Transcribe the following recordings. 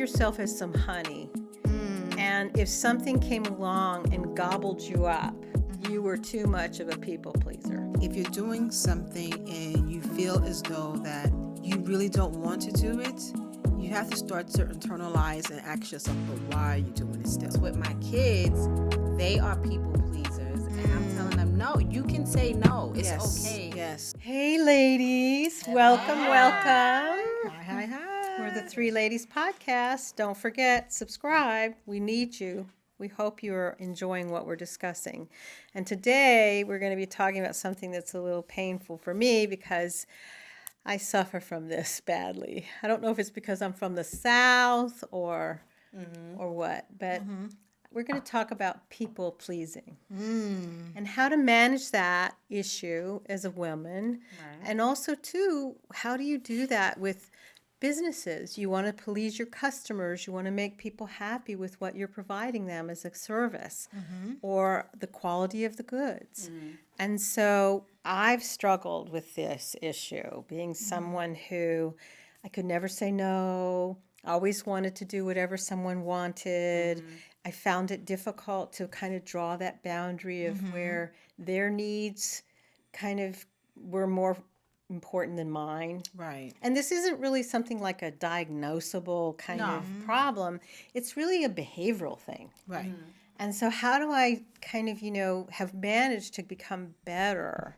yourself as some honey. And if something came along and gobbled you up, you were too much of a people pleaser. If you're doing something and you feel as though that you really don't want to do it, you have to start to internalize and ask yourself, but why are you doing it still? With my kids, they are people pleasers, and I'm telling them, no, you can say no. It's okay. Yes. Hey, ladies. Welcome. Hi, hi. We're the Three Ladies Podcast. Don't forget, subscribe. We need you. We hope you're enjoying what we're discussing. And today we're going to be talking about something that's a little painful for me because I suffer from this badly. I don't know if it's because I'm from the South or what, but we're going to talk about people pleasing and how to manage that issue as a woman. Right. And also, too, how do you do that with businesses? You want to please your customers. You want to make people happy with what you're providing them as a service or the quality of the goods. And so I've struggled with this issue, being someone who I could never say no, always wanted to do whatever someone wanted. I found it difficult to kind of draw that boundary of where their needs kind of were more important than mine. Right. And this isn't really something like a diagnosable kind of problem. It's really a behavioral thing. Right. And so how do I kind of, have managed to become better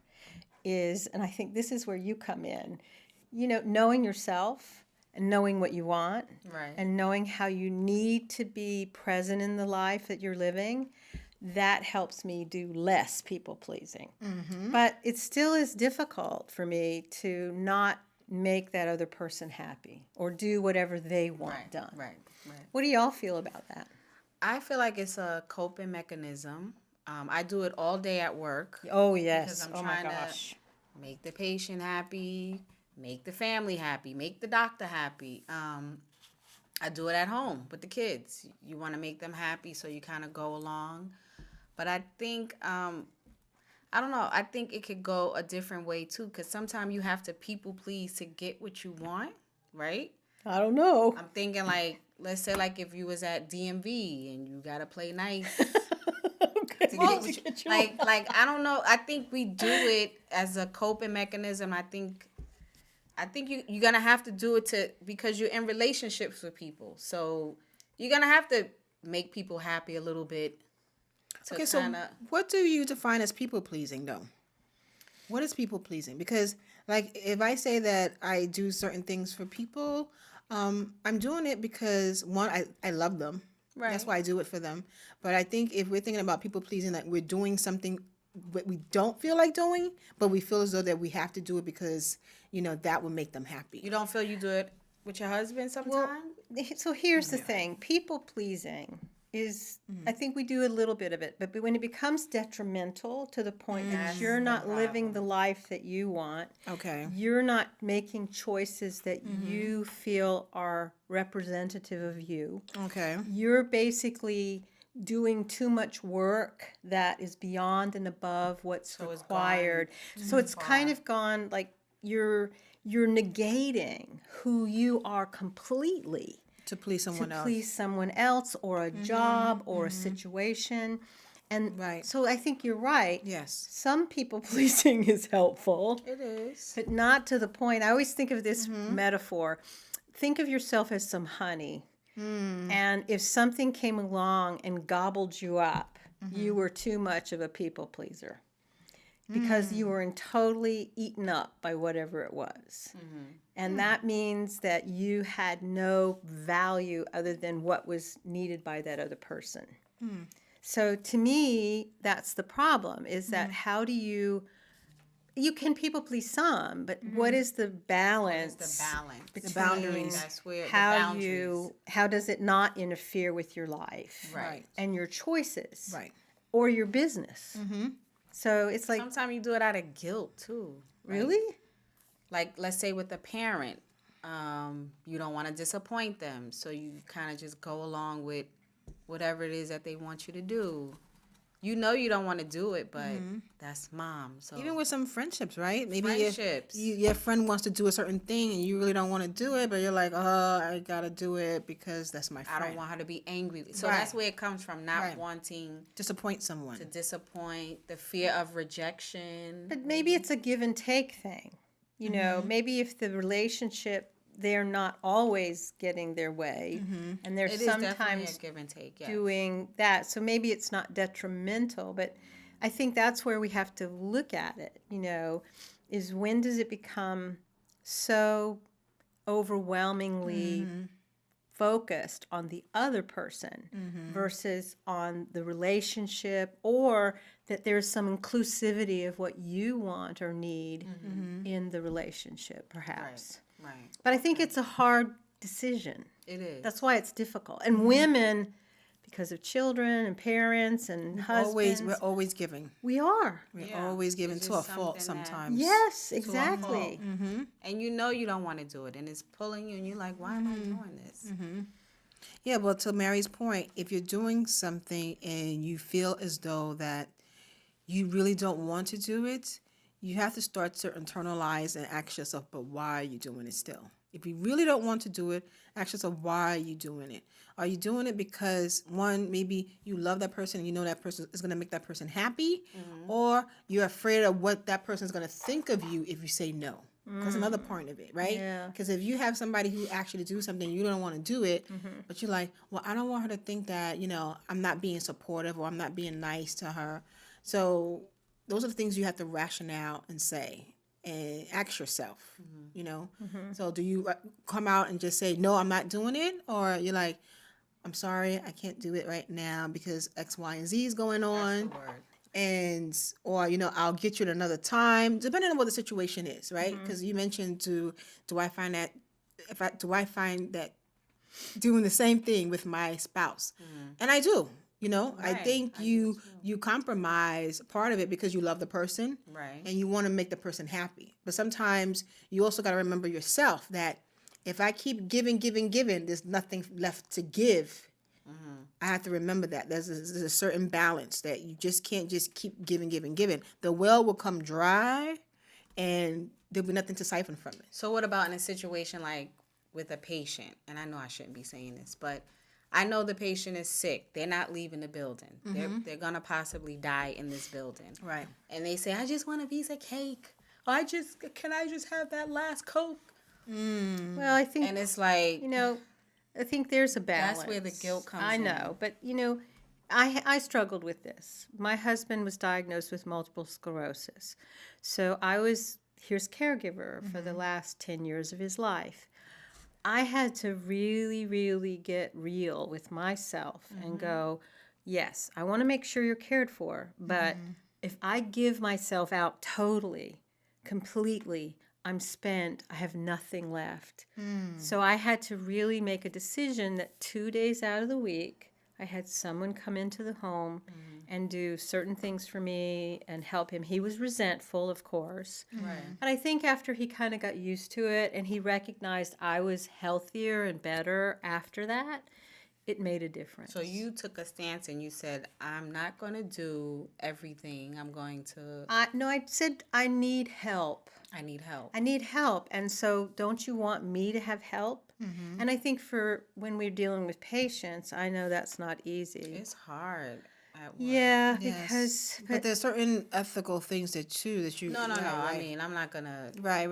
is, and I think this is where you come in, knowing yourself and knowing what you want Right. and knowing how you need to be present in the life that you're living. That helps me do less people pleasing. But it still is difficult for me to not make that other person happy or do whatever they want done. Right. What do y'all feel about that? I feel like it's a coping mechanism. I do it all day at work. Oh, yes. Because I'm Oh, my trying gosh. to make the patient happy, make the family happy, make the doctor happy. I do it at home with the kids. You want to make them happy, so you kind of go along. But I think, I don't know, I think it could go a different way too, because sometimes you have to people please to get what you want, right? I don't know. I'm thinking like, let's say like if you was at DMV and you got to play nice. Okay. To get what you, like I don't know. I think we do it as a coping mechanism. I think you're gonna have to do it because you're in relationships with people. So you're gonna have to make people happy a little bit. Okay, so what do you define as people pleasing, though? What is people pleasing? Because, like, if I say that I do certain things for people, I'm doing it because, one, I love them. Right. That's why I do it for them. But I think if we're thinking about people pleasing, that we're doing something that we don't feel like doing, but we feel as though that we have to do it because, that would make them happy. You don't feel you do it with your husband sometimes? So here's the thing. People pleasing is, I think we do a little bit of it, but when it becomes detrimental to the point that you're not living the life that you want, Okay. you're not making choices that you feel are representative of you. Okay. You're basically doing too much work that is beyond and above what's required. So it's kind of gone like you're negating who you are completely To please someone else. please someone else or a job or a situation. And so I think you're right. Yes. Some people pleasing is helpful. It is. But not to the point. I always think of this metaphor. Think of yourself as some honey. And if something came along and gobbled you up, you were too much of a people pleaser because you were totally eaten up by whatever it was. And that means that you had no value other than what was needed by that other person. So to me, that's the problem, is that how do you can people please some, but what is the balance? What is the balance? The boundaries. That's where the How boundaries. how does it not interfere with your life Right. and your choices Right. or your business? So it's like, Sometimes you do it out of guilt too. really? Like let's say with a parent, you don't want to disappoint them, so you kind of just go along with whatever it is that they want you to do. you know you don't want to do it, but that's mom. So Even with some friendships, right? Maybe friendships. your friend wants to do a certain thing and you really don't want to do it, but you're like, oh, I gotta do it because that's my friend. I don't want her to be angry. So Right. that's where it comes from, not Right. wanting Disappoint someone. to disappoint, the fear of rejection. But maybe it's a give and take thing. You know, maybe if the relationship, they're not always getting their way, and they're It is definitely sometimes a give and take, yes. doing that. So maybe it's not detrimental, but I think that's where we have to look at it, you know, is when does it become so overwhelmingly focused on the other person versus on the relationship, or that there's some inclusivity of what you want or need in the relationship, perhaps. Right. But I think it's a hard decision. It is. That's why it's difficult. And women, because of children and parents and husbands, We're always giving. we are. We're always giving It's to a just fault something that- sometimes. Yes, exactly. And you know you don't want to do it, and it's pulling you, and you're like, why am I doing this? Yeah, well, to Mary's point, if you're doing something and you feel as though that you really don't want to do it, you have to start to internalize and ask yourself, but why are you doing it still? If you really don't want to do it, ask yourself, why are you doing it? Are you doing it because, one, maybe you love that person and you know that person is going to make that person happy, or you're afraid of what that person is going to think of you if you say no? That's another part of it, right? Yeah. Because if you have somebody who actually do something, you don't want to do it, but you're like, well, I don't want her to think that, you know, I'm not being supportive or I'm not being nice to her. So those are the things you have to ration out and say and ask yourself, you know? So do you come out and just say, no, I'm not doing it? Or you're like, I'm sorry, I can't do it right now because X, Y, and Z is going on. That's the word. And or you know, I'll get you at another time, depending on what the situation is, right? Because you mentioned do I find that doing the same thing with my spouse, and I do. You know, I Right. think I you compromise part of it because you love the person, Right. and you want to make the person happy. But sometimes you also got to remember yourself that if I keep giving, there's nothing left to give. I have to remember that there's a certain balance that you just can't just keep giving. The well will come dry, and there'll be nothing to siphon from it. So what about in a situation like with a patient? And I know I shouldn't be saying this, but I know the patient is sick. They're not leaving the building. They're gonna possibly die in this building. Right. And they say, I just want a piece of cake. Or can I just have that last Coke? Well, I think, And it's like, you know, I think there's a balance. That's where the guilt comes I in. know, but you know, I struggled with this. My husband was diagnosed with multiple sclerosis. So I was his caregiver for the last 10 years of his life. I had to really, really get real with myself and go, yes, I want to make sure you're cared for, but if I give myself out totally, completely, I'm spent, I have nothing left. So I had to really make a decision that 2 days out of the week, I had someone come into the home and do certain things for me and help him. He was resentful, of course. Right. But I think after he kind of got used to it and he recognized I was healthier and better after that, it made a difference. So you took a stance and you said, I'm not going to do everything. I'm going to, I said I need help. I need help. I need help. And so don't you want me to have help? And I think for when we're dealing with patients, I know that's not easy. It's hard at work. Yeah, Yes. because But there's certain ethical things that you No. Right. I mean, I'm not going to. Right.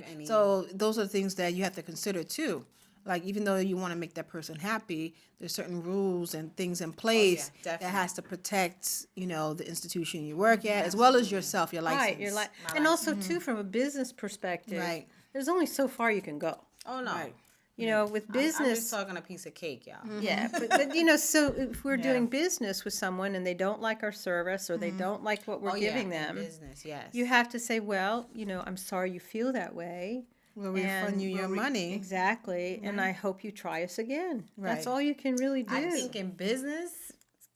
any- So those are the things that you have to consider too. Like even though you want to make that person happy, there's certain rules and things in place that definitely. has to protect, you know, the institution you work at as well as yourself, your license. right, you're like, and also too from a business perspective, Right. there's only so far you can go. Oh, no. Right. You know, with I'm business, just talking a piece of cake, y'all. yeah, but you know, so if we're doing business with someone and they don't like our service or they don't like what we're giving in them, business, yes. you have to say, well, you know, I'm sorry you feel that way. We'll refund you your money. Exactly, and I hope you try us again. That's Right. all you can really do. I think in business,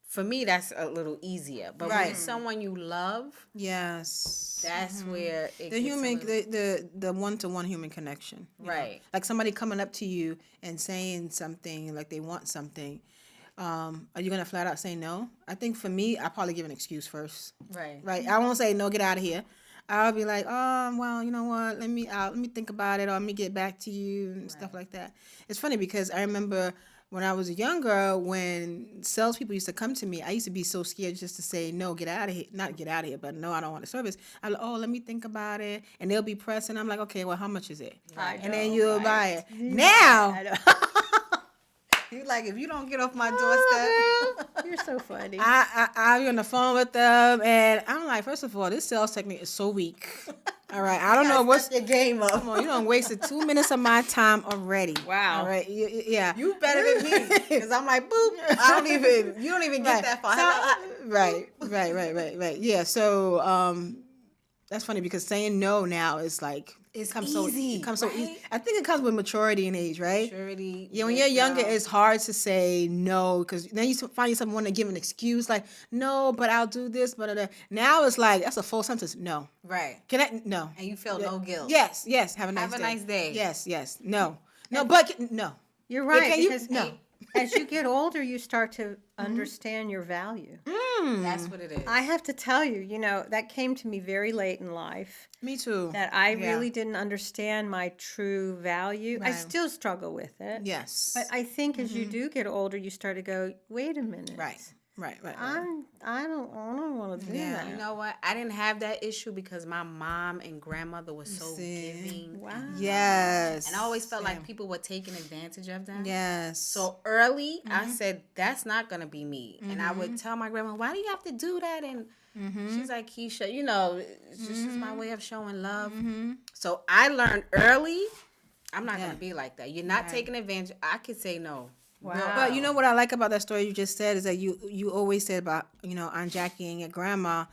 for me, that's a little easier. But when Right. it's someone you love, Yes. that's where it The gets human, a little, the one-to-one human connection. you know? Right. Like somebody coming up to you and saying something, like they want something. Are you gonna flat out say no? I think for me, I probably give an excuse first. Right. Right. I won't say no, get out of here. I'll be like, oh, well, you know what? Let me think about it, or let me get back to you and stuff like that. It's funny because I remember when I was younger, when salespeople used to come to me, I used to be so scared just to say no, get out of here. Not get out of here, but no, I don't want the service. I'm like, oh, let me think about it, and they'll be pressing. I'm like, okay, well, how much is it? Right. And then you'll buy it. Now, I know. You like, if you don't get off my Oh, doorstep. girl, you're so funny. I'm on the phone with them, and I'm like, first of all, this sales technique is so weak. All right, I don't know what's your game up. Come on, you done wasted 2 minutes of my time already. Wow. All right, yeah. You better than me, because I'm like, boop. You don't even get that far. Right. Yeah. So, that's funny because saying no now is like It's comes easy, So it comes so right? easy. I think it comes with maturity and age, right? Maturity. Yeah, when you're younger, wisdom. it's hard to say no because then you find yourself wanting to give an excuse like, no, but I'll do this, but now it's like that's a full sentence. No, Right. can I? No, And you feel no guilt. Yes. Have a nice Have day. a nice day. Yes. No, but no. You're right. can you- Because no. as you get older, you start to understand your value. That's what it is. I have to tell you, that came to me very late in life. Me too. That I Yeah. really didn't understand my true value. I Right. still struggle with it. Yes. But I think as you do get older, you start to go, wait a minute. Right. I don't want to do Yeah. that. You know what? I didn't have that issue because my mom and grandmother was so see. giving. Wow. Yes. And I always felt like people were taking advantage of them. Yes. So early, I said, that's not going to be me. And I would tell my grandma, why do you have to do that? And she's like, Keisha, it's just my way of showing love. So I learned early, I'm not going to be like that. You're not taking advantage. I could say no. Wow. But you know what I like about that story you just said is that you always said about Aunt Jackie and your grandma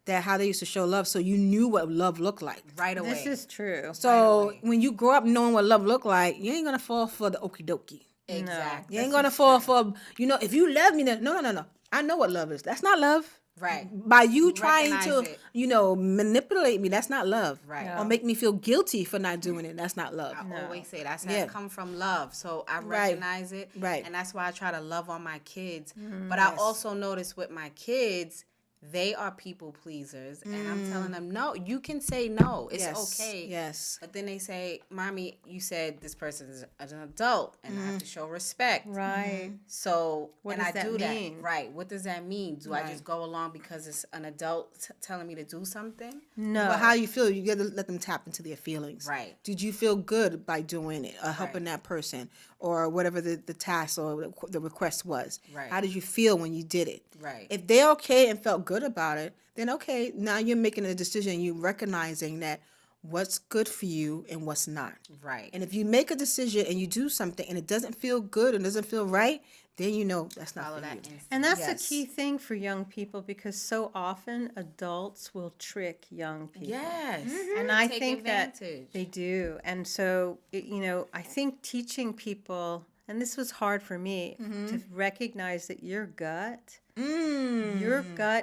that how they used to show love, so you knew what love looked like. Right away. This is true. So when you grow up knowing what love looked like, you ain't gonna fall for the okie dokie. Exactly. You ain't gonna fall for if you love me then no. I know what love is. That's not love. Right. By you trying to, recognize it. manipulate me, that's not love. Right. Or make me feel guilty for not doing it, that's not love. I always say that's Yeah. come from love. So I Right. recognize it. Right. And that's why I try to love on my kids. But I also notice with my kids, they are people pleasers. And I'm telling them, no, you can say no. It's okay. Yes. But then they say, Mommy, you said this person is an adult and I have to show respect. Right. So, What and does I that do mean? that. Right. What does that mean? Do I just go along because it's an adult telling me to do something? No. But how you feel, you got to let them tap into their feelings. Right. Did you feel good by doing it or helping that person or whatever the task or the request was? Right. How did you feel when you did it? Right. If they're okay and felt good about it, then okay, now you're making a decision. You're recognizing that what's good for you and what's not. Right. And if you make a decision and you do something and it doesn't feel good and doesn't feel right, then you know that's not Follow for that you. instinct. And that's Yes. a key thing for young people because so often adults will trick young people. Yes. And I Take think advantage. that they do. And so, I think teaching people, and this was hard for me, to recognize that your gut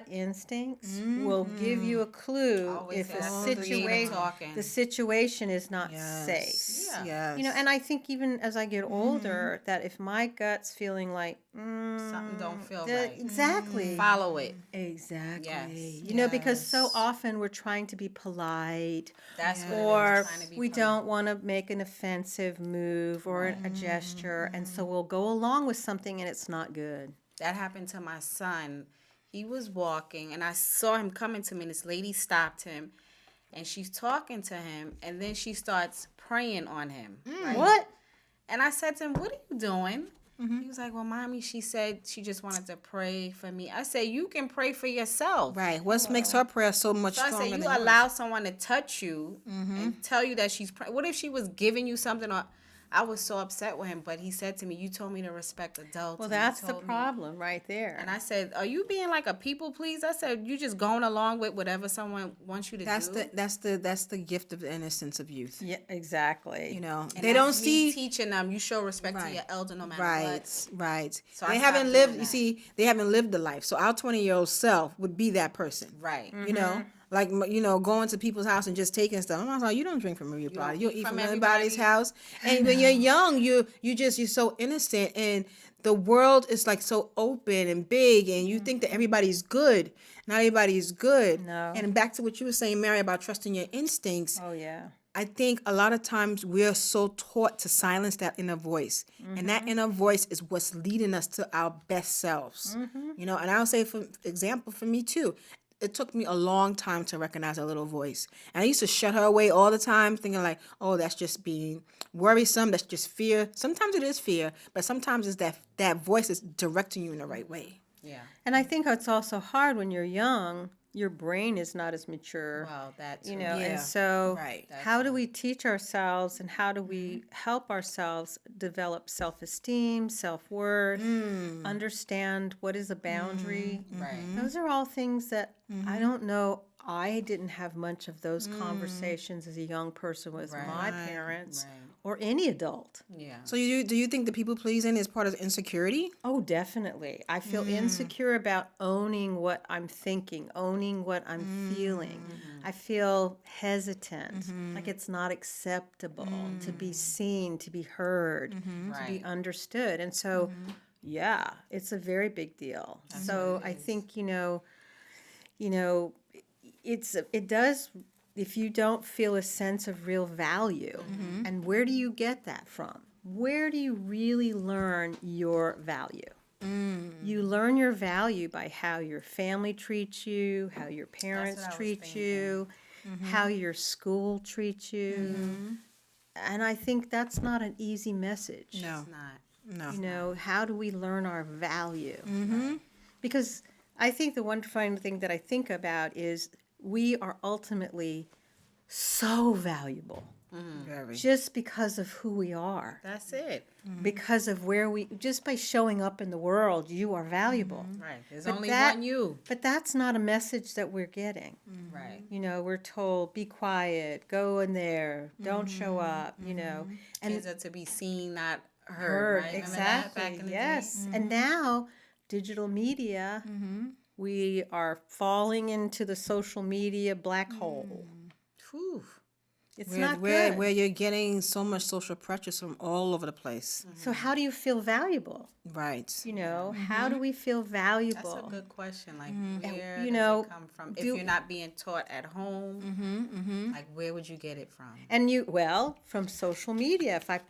instincts will give you a clue Always if say a that's the creative talking. the situation is not safe. Yeah. Yes. And I think even as I get older, that if my gut's feeling like, Something don't feel right. exactly. Follow it. Exactly. Yes. Because so often we're trying to be polite That's what it or is. Trying to be we polite. don't want to make an offensive move or a gesture. And so we'll go along with something and it's not good. That happened to my son. He was walking, and I saw him coming to me, and this lady stopped him, and she's talking to him, and then she starts praying on him. Right? What? And I said to him, what are you doing? He was like, well, Mommy, she said she just wanted to pray for me. I said, you can pray for yourself. Right. What makes her prayer so much So I stronger said, than you yours? allow someone to touch you and tell you that she's praying. What if she was giving you something? Or I was so upset with him, but he said to me, you told me to respect adults. Well, and you that's the told me-" problem right there. And I said, are you being like a people pleaser? I said, you just going along with whatever someone wants you to That's do. the gift of the innocence of youth. Yeah, exactly. And They don't that's me see teaching them, you show respect to Right. your elder no matter right. what. So they I haven't stopped lived. doing You that. see, they haven't lived the life. So our 20-year-old self would be that person. Right. You know, like, going to people's house and just taking stuff. I'm like, you don't drink from everybody. You don't eat from anybody's house. And when you're young, you're so innocent, and the world is like so open and big, and you think that everybody's good. Not everybody is good. No. And back to what you were saying, Mary, about trusting your instincts. Oh, yeah. I think a lot of times we're so taught to silence that inner voice. And that inner voice is what's leading us to our best selves. And I'll say, for example, for me too, it took me a long time to recognize a little voice. And I used to shut her away all the time, thinking like, oh, that's just being worrisome. That's just fear. Sometimes it is fear, but sometimes it's that voice is directing you in the right way. Yeah. And I think it's also hard when you're young. Your brain is not as mature. Well, that's And so Right. how do we teach ourselves and how do we help ourselves develop self-esteem, self-worth, understand what is a boundary? right. Those are all things that I don't know. I didn't have much of those conversations as a young person with my parents or any adult. Yeah. So do you think the people pleasing is part of insecurity? Oh, definitely. I feel insecure about owning what I'm thinking, owning what I'm feeling. I feel hesitant, like it's not acceptable to be seen, to be heard, to be understood. And so, yeah, it's a very big deal. So I think, it does, if you don't feel a sense of real value, and where do you get that from? Where do you really learn your value? You learn your value by how your family treats you, how your parents treat you, how your school treats you. And I think that's not an easy message. No. It's not. No. How do we learn our value? Because I think the one fun thing that I think about is we are ultimately so valuable Very. just because of who we are. That's it. Because of just by showing up in the world, you are valuable. Right. There's But only that- one you. But that's not a message that we're getting. Right. We're told, be quiet, go in there, don't show up, and Kids are to be seen, not heard. Right? Remember that exactly. back in the Yes. day? And now digital media, we are falling into the social media black hole. Whew. It's Where, not where, good. where you're getting so much social pressures from all over the place. So how do you feel valuable? Right. How do we feel valuable? That's a good question. Like, where you does know, it come from? If do- you're not being taught at home, like, where would you get it from? And from social media. If I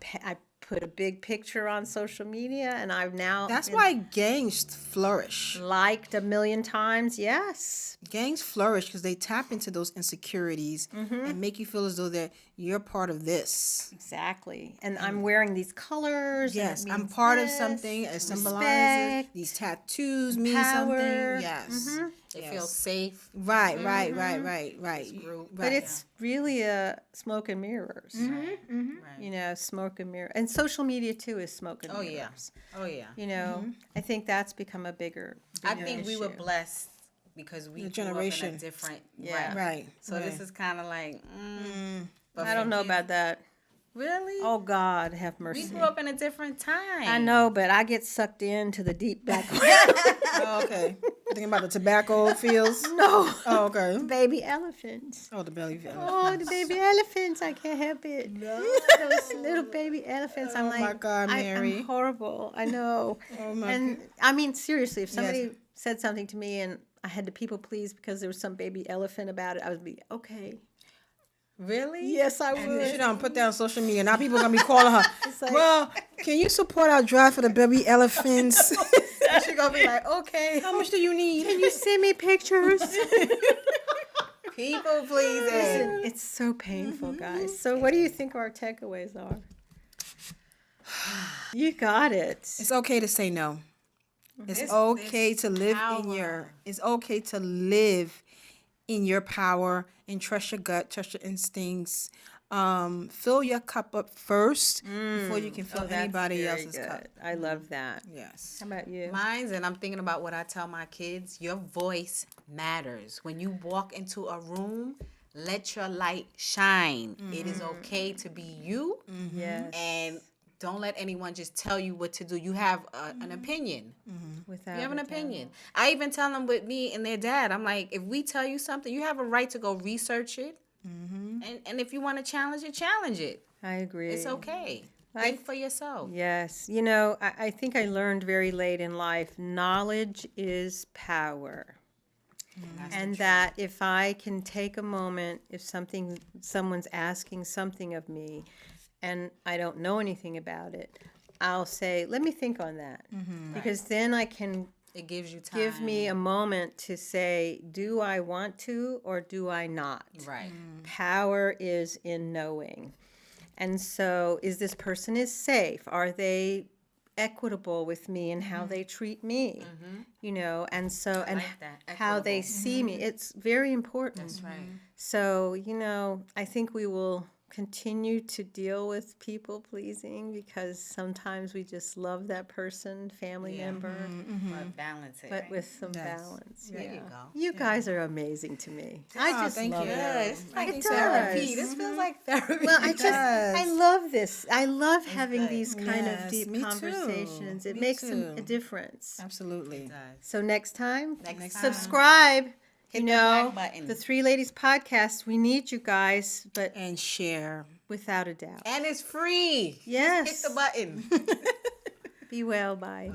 put a big picture on social media and I've now That's been why gangs flourish. liked 1,000,000 times, yes. Gangs flourish because they tap into those insecurities and make you feel as though that you're part of this. Exactly. And I'm wearing these colors. and Yes, it I'm means part of this, something. It symbolizes respect, these tattoos mean power. something. Yes. It feels safe. Right. Right. group. But it's really a smoke and mirrors. Right. Smoke and mirror. And social media too is smoke and Oh, mirrors. yeah. Oh, yeah. I think that's become a bigger I think we were issue. blessed because we grew up in generation. a different. Yeah. Right. So this is kind of like, but I don't know about that. really. Oh God, have We mercy. grew up in a different time. I know, but I get sucked into the deep black. Oh, okay. Thinking about the tobacco fields. No, Oh, okay. baby elephants. Oh, the belly feel. Oh, the baby elephants! I can't help it. Those little baby elephants. I'm Oh, like, my God, Mary. I'm horrible. I know. Oh, my And I mean, seriously, if somebody said something to me and I had to people please because there was some baby elephant about it, I would be okay. Really? Yes, I She would. don't put that on social media. Now people gonna be calling her. like- Well, can you support our drive for the baby elephants? She gonna be like, okay. How much do you need? Can you send me pictures? People pleasing. It's so painful, guys. So, what do you think our takeaways are? You got it. It's okay to say no. It's okay to live in your. It's okay to live in your power and trust your gut, trust your instincts. Fill your cup up first before you can fill anybody else's cup. I love that. Yes. How about you? Mine's, and I'm thinking about what I tell my kids. Your voice matters. When you walk into a room, let your light shine. It is okay to be you. Yes. And don't let anyone just tell you what to do. You have an opinion. Without You have an a doubt. opinion. I even tell them with me and their dad, I'm like, if we tell you something, you have a right to go research it. And if you want to challenge it, challenge it. I agree. It's okay. Think for yourself. Yes. You know, I think I learned very late in life, knowledge is power. And that if I can take a moment, if someone's asking something of me and I don't know anything about it, I'll say, let me think on that. Because then I can It gives you time. give me a moment to say, do I want to or do I not? Right. Power is in knowing. And so is this person is safe? Are they equitable with me and how they treat me? You know, and so and like that. how they Equitable. see me. It's very important. That's right. So, you know, I think we will continue to deal with people pleasing because sometimes we just love that person, family member, But balance it. but with some Yes. balance. There yeah. you go. You guys are amazing to me. I just thank love you. it. Good. It's like It therapy. does. This feels like therapy. Well, I does. love this. I love having good. these kind of Yes, deep me too. conversations. It Me makes too. a difference. Absolutely. So next time, Next time. subscribe. Hit You the know, black button. the Three Ladies podcast. We need you guys, but And share. without a doubt. And it's free. Yes. Hit the button. Be well. Bye.